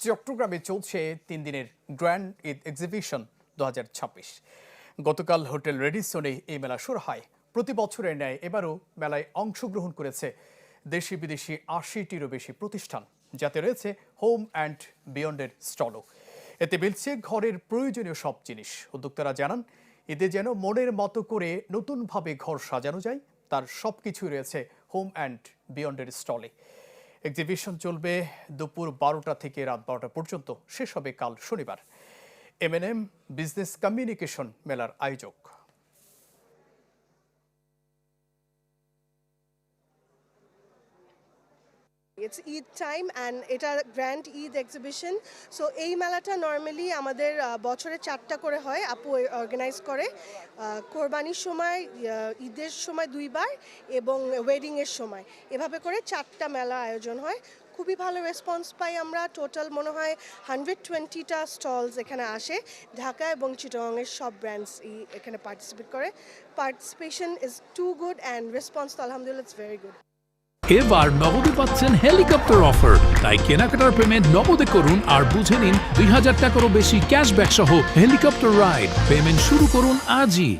চট্টগ্রামে চলছে 3 দিনের গ্র্যান্ড ঈদ এক্সিবিশন 2026। গতকাল হোটেল রেডিসনে এই মেলা শুরু হয়। প্রতি বছরের ন্যায় এবারও মেলায় অংশগ্রহণ করেছে দেশি বিদেশি 80টিরও বেশি প্রতিষ্ঠান, যাতে রয়েছে হোম অ্যান্ড বিয়ন্ডের স্টলও। এতে মিলছে ঘরের প্রয়োজনীয় সব জিনিস। উদ্যোক্তারা জানান, ঈদে যেন মনের মতো করে নতুনভাবে ঘর সাজানো যায়, তার সবকিছুই রয়েছে হোম অ্যান্ড বিয়ন্ডের স্টলে। এক্সিবিশন চলবে দুপুর 12টা থেকে রাত 12টা পর্যন্ত, শেষ হবে কাল শনিবার। M&M বিজনেস কমিউনিকেশন মেলার আয়োজক। It's Eid time and এটা গ্র্যান্ড ঈদ এক্সিবিশন। সো এই মেলাটা নর্মালি আমাদের বছরে 4টা করে হয়, আপু অর্গানাইজ করে। কোরবানির সময়, ঈদের সময় 2বার এবং ওয়েডিংয়ের সময়, এভাবে করে 4টা মেলা আয়োজন হয়। খুবই ভালো রেসপন্স পাই আমরা। টোটাল মনে হয় 120টা স্টলস এখানে আসে। ঢাকা এবং চিটাগংয়ের সব ব্র্যান্ডস এখানে পার্টিসিপেট করে। Participation is too good and response তো আলহামদুলিল্লাহ ইটস ভেরি গুড। এবার নগদে পাচ্ছেন হেলিকপ্টার অফার, তাই কেনাকাটার পেমেন্ট নগদে করুন আর বুঝে নিন 2000 টাকারও বেশি ক্যাশব্যাক সহ হেলিকপ্টার রাইড। পেমেন্ট শুরু করুন আজই।